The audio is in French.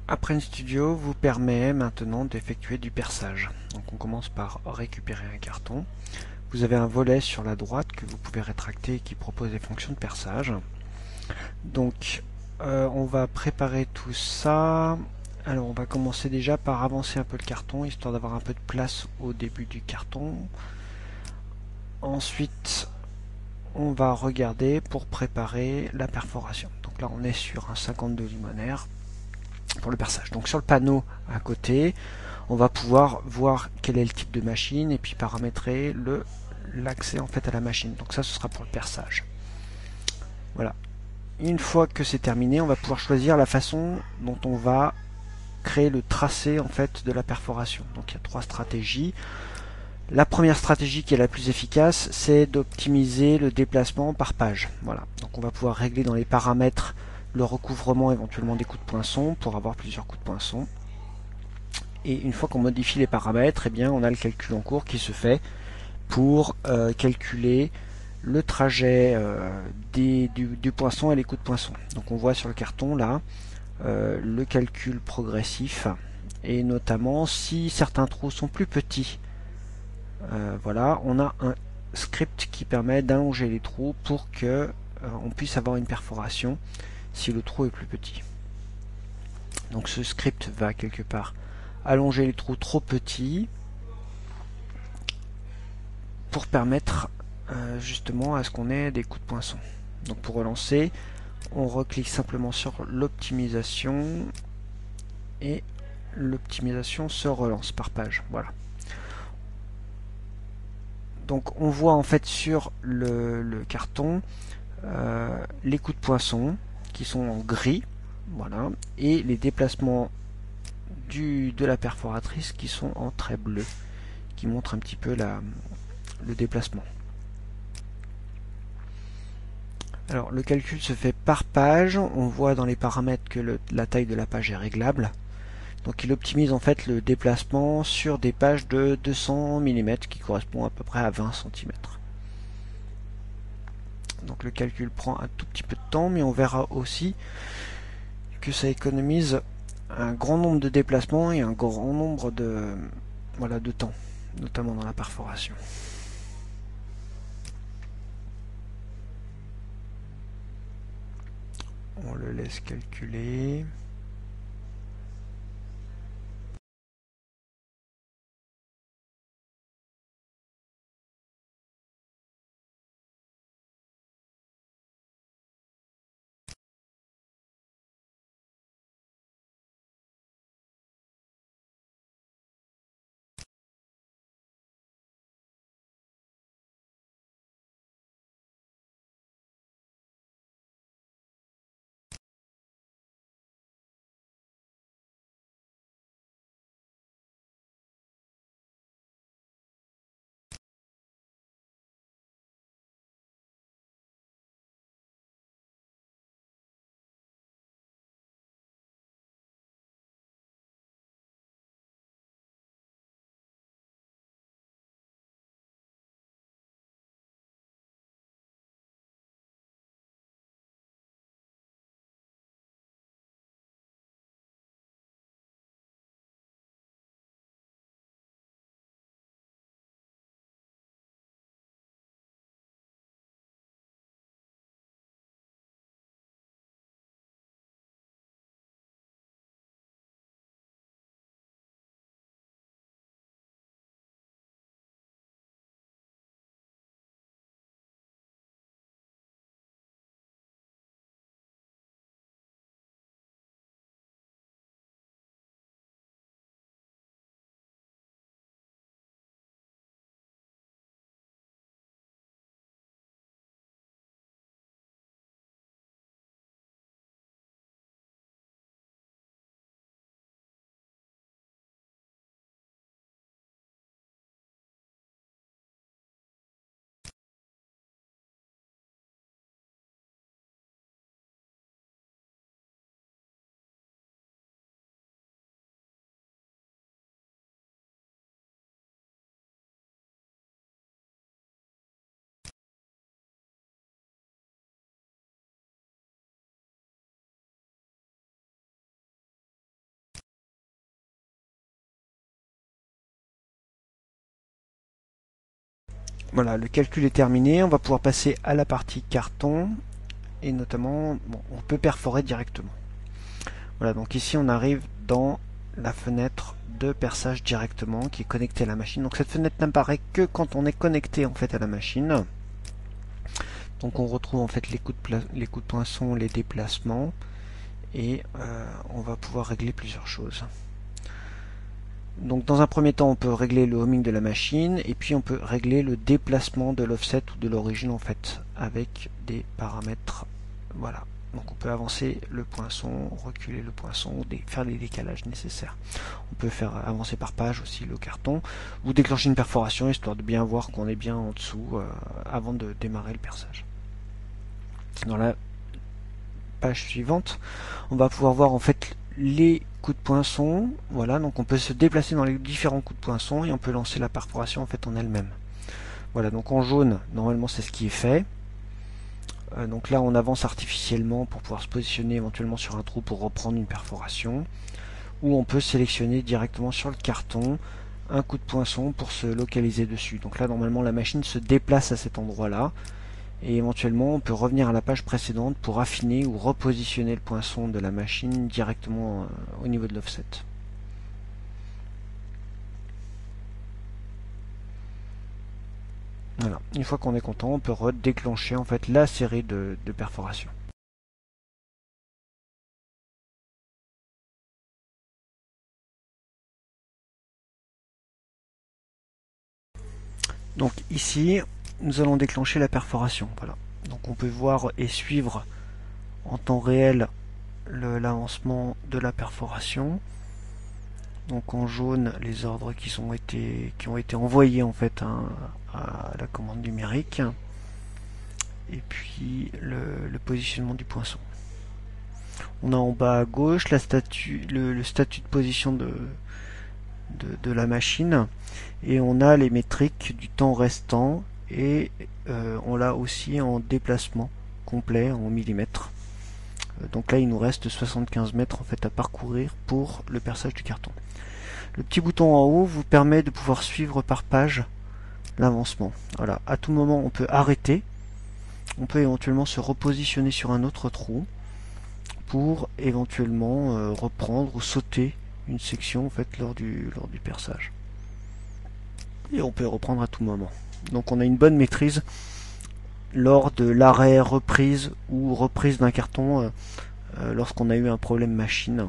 Apprenne Studio vous permet maintenant d'effectuer du perçage. Donc on commence par récupérer un carton. Vous avez un volet sur la droite que vous pouvez rétracter et qui propose des fonctions de perçage. Donc on va préparer tout ça. Alors on va commencer déjà par avancer un peu le carton, histoire d'avoir un peu de place au début du carton. Ensuite, on va regarder pour préparer la perforation. Donc là on est sur un 52 limonaire pour le perçage. Donc sur le panneau à côté, on va pouvoir voir quel est le type de machine et puis paramétrer l'accès en fait à la machine. Donc ça, ce sera pour le perçage. Voilà. Une fois que c'est terminé, on va pouvoir choisir la façon dont on va créer le tracé en fait de la perforation. Donc il y a trois stratégies. La première stratégie qui est la plus efficace, c'est d'optimiser le déplacement par page. Voilà. Donc on va pouvoir régler dans les paramètres le recouvrement éventuellement des coups de poinçon pour avoir plusieurs coups de poinçon. Et une fois qu'on modifie les paramètres, eh bien, on a le calcul en cours qui se fait pour calculer le trajet du poinçon et les coups de poinçon. Donc on voit sur le carton là le calcul progressif et notamment si certains trous sont plus petits. Voilà, on a un script qui permet d'allonger les trous pour que on puisse avoir une perforation si le trou est plus petit. Donc ce script va quelque part allonger les trous trop petits pour permettre justement à ce qu'on ait des coups de poinçon. Donc pour relancer, on reclique simplement sur l'optimisation et l'optimisation se relance par page. Voilà. Donc on voit en fait sur le carton les coups de poinçon qui sont en gris, voilà, et les déplacements de la perforatrice qui sont en trait bleu, qui montrent un petit peu le déplacement. Alors le calcul se fait par page, on voit dans les paramètres que la taille de la page est réglable. Donc il optimise en fait le déplacement sur des pages de 200 mm qui correspond à peu près à 20 cm. Donc le calcul prend un tout petit peu de temps, mais on verra aussi que ça économise un grand nombre de déplacements et un grand nombre de temps, notamment dans la perforation. On le laisse calculer. Voilà, le calcul est terminé. On va pouvoir passer à la partie carton. Et notamment, bon, on peut perforer directement. Voilà, donc ici on arrive dans la fenêtre de perçage directement qui est connectée à la machine. Donc cette fenêtre n'apparaît que quand on est connecté en fait à la machine. Donc on retrouve en fait les coups de poinçon, les déplacements, et on va pouvoir régler plusieurs choses. Donc dans un premier temps on peut régler le homing de la machine, et puis on peut régler le déplacement de l'offset ou de l'origine en fait avec des paramètres. Voilà, donc on peut avancer le poinçon, reculer le poinçon, faire les décalages nécessaires. On peut faire avancer par page aussi le carton, ou déclencher une perforation histoire de bien voir qu'on est bien en dessous avant de démarrer le perçage. Dans la page suivante, on va pouvoir voir en fait les coups de poinçon. Voilà, donc on peut se déplacer dans les différents coups de poinçon et on peut lancer la perforation en fait en elle-même. Voilà, donc en jaune, normalement c'est ce qui est fait. Donc là on avance artificiellement pour pouvoir se positionner éventuellement sur un trou pour reprendre une perforation. Ou on peut sélectionner directement sur le carton un coup de poinçon pour se localiser dessus. Donc là normalement la machine se déplace à cet endroit-là. Et éventuellement on peut revenir à la page précédente pour affiner ou repositionner le poinçon de la machine directement au niveau de l'offset. Voilà, une fois qu'on est content, on peut redéclencher en fait la série de perforations. Donc ici, nous allons déclencher la perforation. Voilà. Donc on peut voir et suivre en temps réel l'avancement de la perforation. Donc en jaune, les ordres qui ont été envoyés en fait à la commande numérique. Et puis le positionnement du poinçon. On a en bas à gauche le statut de position de la machine. Et on a les métriques du temps restant. Et on l'a aussi en déplacement complet en millimètres. Donc là il nous reste 75 mètres en fait à parcourir pour le perçage du carton. Le petit bouton en haut vous permet de pouvoir suivre par page l'avancement. Voilà, à tout moment on peut arrêter, on peut éventuellement se repositionner sur un autre trou pour éventuellement reprendre ou sauter une section en fait lors du perçage. Et on peut reprendre à tout moment. Donc on a une bonne maîtrise lors de l'arrêt, reprise ou reprise d'un carton lorsqu'on a eu un problème machine.